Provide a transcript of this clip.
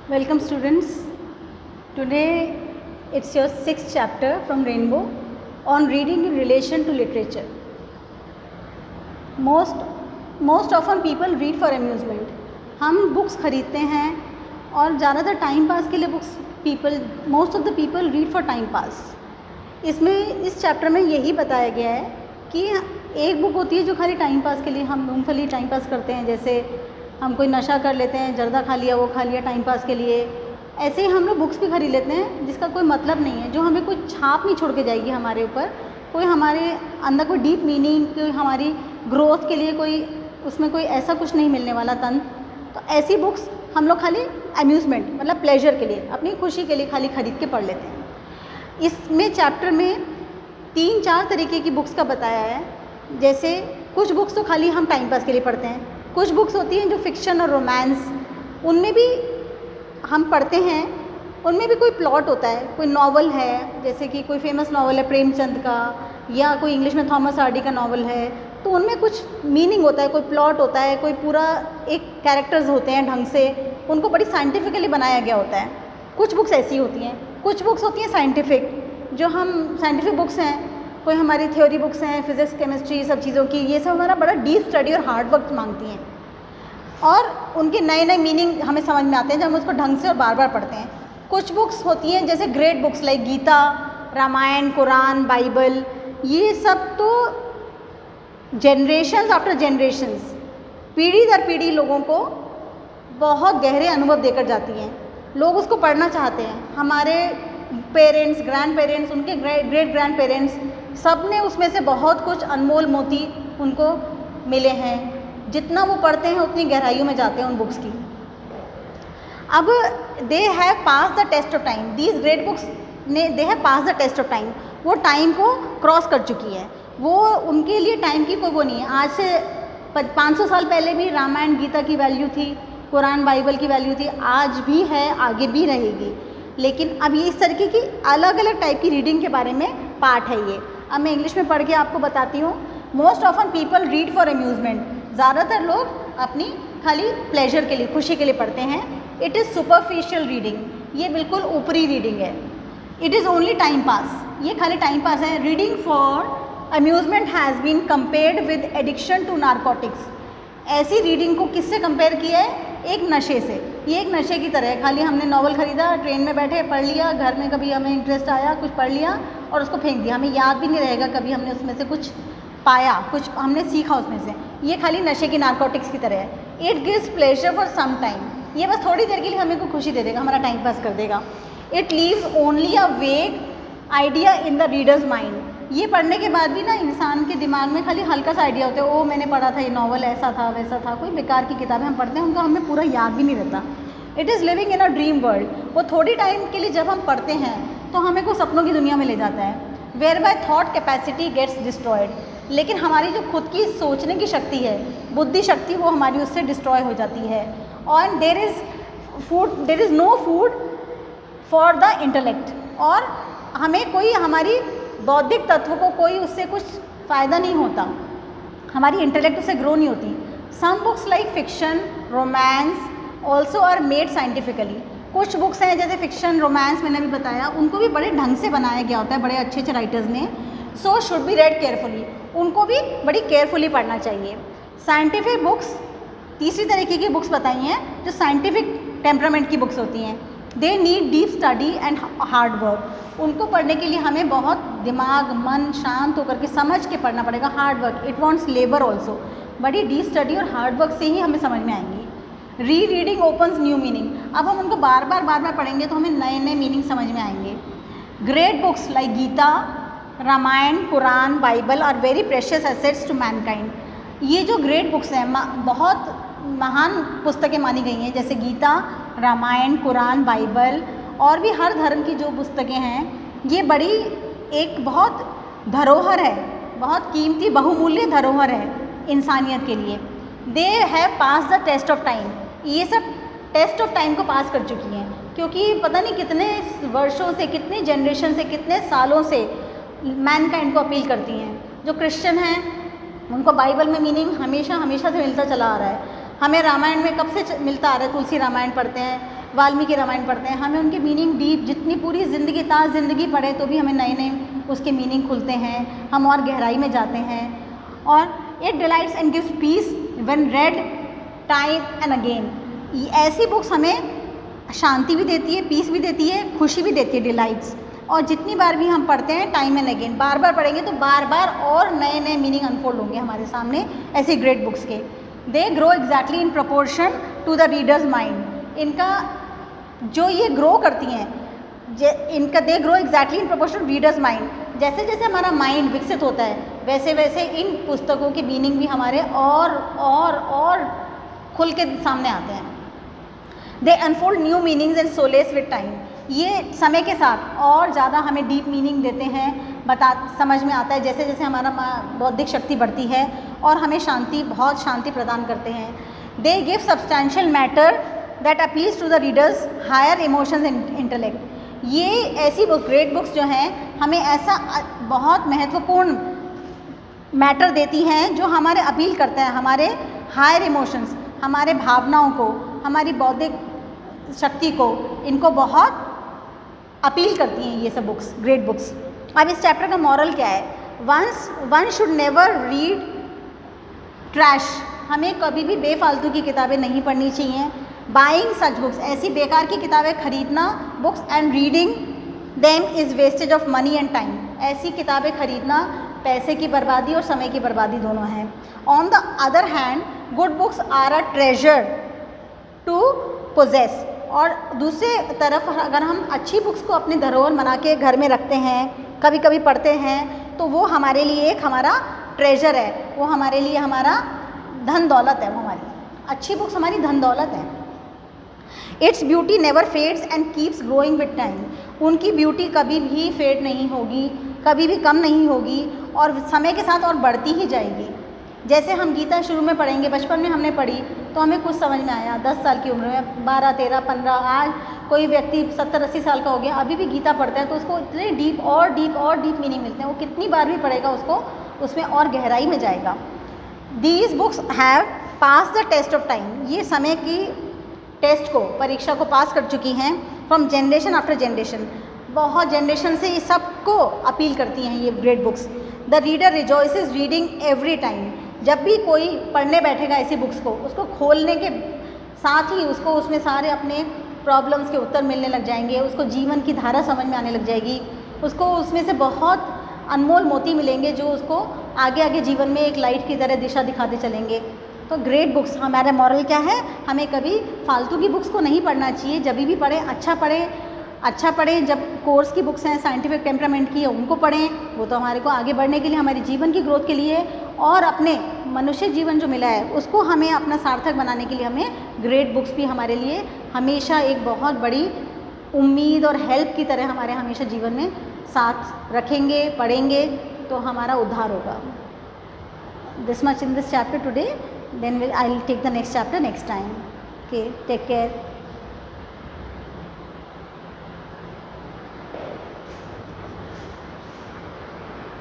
Welcome students. Today it's your 6th chapter from Rainbow on reading in relation to literature. Most often people read for amusement. हम books खरीदते हैं और ज़्यादातर time pass के लिए most of the people read for time pass. इसमें इस chapter में यही बताया गया है कि एक बुक होती है जो खाली टाइम पास के लिए हम मूंगफली टाइम पास करते हैं, जैसे हम कोई नशा कर लेते हैं, जर्दा खा लिया, वो खा लिया टाइम पास के लिए। ऐसे ही हम लोग बुक्स भी खरीद लेते हैं जिसका कोई मतलब नहीं है, जो हमें कोई छाप नहीं छोड़ के जाएगी हमारे ऊपर, कोई हमारे अंदर कोई डीप मीनिंग, कोई हमारी ग्रोथ के लिए कोई उसमें कोई ऐसा कुछ नहीं मिलने वाला तंत्र। तो ऐसी बुक्स हम लोग खाली अम्यूज़मेंट मतलब प्लेजर के लिए, अपनी खुशी के लिए खाली खरीद के पढ़ लेते हैं। इसमें चैप्टर में 3-4 तरीके की बुक्स का बताया है। जैसे कुछ बुक्स तो खाली हम टाइम पास के लिए पढ़ते हैं, कुछ बुक्स होती हैं जो फिक्शन और रोमांस, उनमें भी हम पढ़ते हैं, उनमें भी कोई प्लॉट होता है, कोई नॉवल है, जैसे कि कोई फेमस नॉवल है प्रेमचंद का, या कोई इंग्लिश में थॉमस हार्डी का नॉवल है, तो उनमें कुछ मीनिंग होता है, कोई प्लॉट होता है, कोई पूरा एक कैरेक्टर्स होते हैं ढंग से, उनको बड़ी साइंटिफिकली बनाया गया होता है। कुछ बुक्स ऐसी होती हैं, कुछ बुक्स होती हैं साइंटिफिक, जो हम साइंटिफिक बुक्स हैं, कोई हमारी थ्योरी बुक्स हैं, फिजिक्स केमिस्ट्री सब चीज़ों की, ये सब हमारा बड़ा डीप स्टडी और हार्ड वर्क मांगती हैं और उनके नए नए मीनिंग हमें समझ में आते हैं जब हम उसको ढंग से और बार बार पढ़ते हैं। कुछ बुक्स होती हैं जैसे great books like Gita, Ramayana, Quran, Bible, ये सब तो जनरेशन्स आफ्टर जनरेशन्स, पीढ़ी दर पीढ़ी लोगों को बहुत गहरे अनुभव देकर जाती हैं। लोग उसको पढ़ना चाहते हैं। हमारे पेरेंट्स, ग्रैंड पेरेंट्स, उनके ग्रेट ग्रैंड पेरेंट्स, सब ने उसमें से बहुत कुछ अनमोल मोती उनको मिले हैं। जितना वो पढ़ते हैं उतनी गहराइयों में जाते हैं उन बुक्स की। अब they have pass the test of time, these great books ने they have pass the test of time, वो टाइम को क्रॉस कर चुकी है, वो उनके लिए टाइम की कोई वो नहीं है। आज से 500 साल पहले भी रामायण गीता की वैल्यू थी, कुरान बाइबल की वैल्यू थी, आज भी है, आगे भी रहेगी। लेकिन अब ये इस तरीके की अलग अलग टाइप की रीडिंग के बारे में पार्ट है ये। अब मैं इंग्लिश में पढ़ के आपको बताती हूँ। Most often people read for amusement, ज़्यादातर लोग अपनी खाली प्लेजर के लिए, खुशी के लिए पढ़ते हैं। इट इज़ सुपरफिशियल रीडिंग, ये बिल्कुल ऊपरी रीडिंग है। It is only time pass, ये खाली टाइम पास है। Reading for amusement has been compared with addiction to narcotics, ऐसी रीडिंग को किससे कंपेयर किया है? एक नशे से। ये एक नशे की तरह है, खाली हमने नॉवल ख़रीदा, ट्रेन में बैठे पढ़ लिया, घर में कभी हमें इंटरेस्ट आया, कुछ पढ़ लिया और उसको फेंक दिया, हमें याद भी नहीं रहेगा कभी हमने उसमें से कुछ पाया, कुछ हमने सीखा उसमें से। ये खाली नशे की नारकोटिक्स की तरह है। It gives pleasure for some time, ये बस थोड़ी देर के लिए हमें को खुशी दे देगा, हमारा टाइम पास कर देगा। इट लीव्स ओनली अ वेग idea in the reader's mind, ये पढ़ने के बाद भी ना इंसान के दिमाग में खाली हल्का सा आइडिया होता है, ओ मैंने पढ़ा था ये नॉवल, ऐसा था वैसा था। कोई बेकार की किताबें हम पढ़ते हैं, उनका हमें पूरा याद भी नहीं रहता। It is living in a dream world, वो थोड़ी टाइम के लिए जब हम पढ़ते हैं तो हमें को सपनों की दुनिया में ले जाता है। Whereby thought capacity gets destroyed, लेकिन हमारी जो खुद की सोचने की शक्ति है, बुद्धि शक्ति, वो हमारी उससे डिस्ट्रॉय हो जाती है। और there is no food for the intellect, और हमें कोई हमारी बौद्धिक तत्व को कोई उससे कुछ फ़ायदा नहीं होता, हमारी इंटेलेक्ट उससे ग्रो नहीं होती। Some books like fiction, romance also are made scientifically, कुछ बुक्स हैं जैसे फिक्शन, रोमांस मैंने भी बताया, उनको भी बड़े ढंग से बनाया गया होता है, बड़े अच्छे अच्छे राइटर्स ने। So should be red carefully, उनको भी बड़ी केयरफुली पढ़ना चाहिए। साइंटिफिक बुक्स, तीसरी तरीके की बुक्स बताई हैं जो साइंटिफिक टेम्परामेंट की बुक्स होती हैं। They need deep study and hard work, उनको पढ़ने के लिए हमें बहुत दिमाग, मन शांत होकर के समझ के पढ़ना पड़ेगा, hard work. It wants labour also, बड़ी डीप स्टडी और हार्ड वर्क से ही हमें समझ में आएंगी। री रीडिंग ओपन्स न्यू मीनिंग, अब हम उनको बार बार पढ़ेंगे तो हमें नए नए मीनिंग समझ में आएंगे। Great books like Gita, Ramayana, Quran, Bible are very precious assets to mankind, ये जो ग्रेट बुक्स हैं, बहुत महान पुस्तकें मानी गई हैं, जैसे गीता, रामायण, कुरान, बाइबल और भी हर धर्म की जो पुस्तकें हैं, ये बड़ी एक बहुत धरोहर है, बहुत कीमती बहुमूल्य धरोहर है इंसानियत के लिए। They have pass the test of time, ये सब टेस्ट ऑफ टाइम को पास कर चुकी हैं, क्योंकि पता नहीं कितने वर्षों से, कितने जनरेशन से, कितने सालों से मैनकाइंड को अपील करती हैं। जो क्रिश्चियन हैं उनको बाइबल में मीनिंग हमेशा से मिलता चला आ रहा है। हमें रामायण में कब से मिलता आ रहा है, तुलसी रामायण पढ़ते हैं, वाल्मीकि रामायण पढ़ते हैं, हमें उनके मीनिंग डीप, जितनी पूरी ज़िंदगी ताज़ ज़िंदगी पढ़े तो भी हमें नए नए उसके मीनिंग खुलते हैं, हम और गहराई में जाते हैं। और it delights and gives peace when read time and again. ऐसी बुक्स हमें शांति भी देती है, पीस भी देती है, खुशी भी देती है, डिलाइट्स। और जितनी बार भी हम पढ़ते हैं टाइम एंड अगेन, बार बार पढ़ेंगे तो बार बार और नए नए मीनिंग अनफोल्ड होंगे हमारे सामने ऐसी ग्रेट बुक्स के। They grow exactly in proportion to the reader's mind. इनका जो ये ग्रो करती हैं, इनका they grow exactly in proportion to reader's mind. जैसे जैसे हमारा माइंड विकसित होता है वैसे वैसे इन पुस्तकों के मीनिंग भी हमारे और खुल के सामने आते हैं। They unfold new meanings and solace with time. ये समय के साथ और ज़्यादा हमें डीप मीनिंग देते हैं, समझ में आता है जैसे जैसे हमारा बौद्धिक शक्ति बढ़ती है, और हमें बहुत शांति प्रदान करते हैं। They give substantial matter that appeals to the reader's higher emotions and intellect. ये ऐसी ग्रेट बुक्स जो हैं हमें ऐसा बहुत महत्वपूर्ण मैटर देती हैं जो हमारे अपील करते हैं हमारे हायर इमोशंस, हमारे भावनाओं को, हमारी बौद्धिक शक्ति को, इनको बहुत अपील करती हैं ये सब बुक्स, ग्रेट बुक्स। अब इस चैप्टर का मॉरल क्या है? One should never read trash. हमें कभी भी बेफालतू की किताबें नहीं पढ़नी चाहिए। बाइंग सच बुक्स, ऐसी बेकार की किताबें खरीदना, books and reading them is wastage of money and time. ऐसी किताबें खरीदना पैसे की बर्बादी और समय की बर्बादी दोनों हैं। On the other hand good books are a treasure to possess. और दूसरे तरफ अगर हम अच्छी बुक्स को अपनी धरोहर बना के घर में रखते हैं, कभी कभी पढ़ते हैं, तो वो हमारे लिए एक हमारा ट्रेजर है, वो हमारे लिए हमारा धन दौलत है। वो हमारी अच्छी बुक्स हमारी धन दौलत है। Its beauty never fades and keeps growing with time. उनकी ब्यूटी कभी भी फेड नहीं होगी, कभी भी कम नहीं होगी, और समय के साथ और बढ़ती ही जाएगी। जैसे हम गीता शुरू में पढ़ेंगे, बचपन में हमने पढ़ी तो हमें कुछ समझ में आया, 10 साल की उम्र में, 12, 13, 15, आज कोई व्यक्ति 70-80 साल का हो गया, अभी भी गीता पढ़ता है तो उसको इतने डीप और डीप मीनिंग मिलते हैं। वो कितनी बार भी पढ़ेगा उसको उसमें और गहराई में जाएगा। These books have pass the test of time. ये समय की टेस्ट को, परीक्षा को पास कर चुकी हैं। फ्रॉम जनरेशन आफ्टर जनरेशन, बहुत जनरेशन से ये सबको अपील करती हैं ये great books. The reader रिजॉइसेस reading every time. जब भी कोई पढ़ने बैठेगा ऐसी बुक्स को, उसको खोलने के साथ ही उसको उसमें सारे अपने प्रॉब्लम्स के उत्तर मिलने लग जाएंगे, उसको जीवन की धारा समझ में आने लग जाएगी, उसको उसमें से बहुत अनमोल मोती मिलेंगे जो उसको आगे आगे जीवन में एक लाइट की तरह दिशा दिखाते चलेंगे। तो ग्रेट बुक्स, हमारा मॉरल क्या है? हमें कभी फालतू की बुक्स को नहीं पढ़ना चाहिए। जब भी पढ़ें अच्छा पढ़ें। जब कोर्स की बुक्स हैं, साइंटिफिक टेम्परामेंट की है, उनको पढ़ें, वो तो हमारे को आगे बढ़ने के लिए, हमारे जीवन की ग्रोथ के लिए, और अपने मनुष्य जीवन जो मिला है उसको हमें अपना सार्थक बनाने के लिए हमें ग्रेट बुक्स भी हमारे लिए हमेशा एक बहुत बड़ी उम्मीद और हेल्प की तरह हमारे हमेशा जीवन में साथ रखेंगे, पढ़ेंगे तो हमारा उद्धार होगा। This much in this chapter today, then I'll take the next chapter next time. Okay, take care.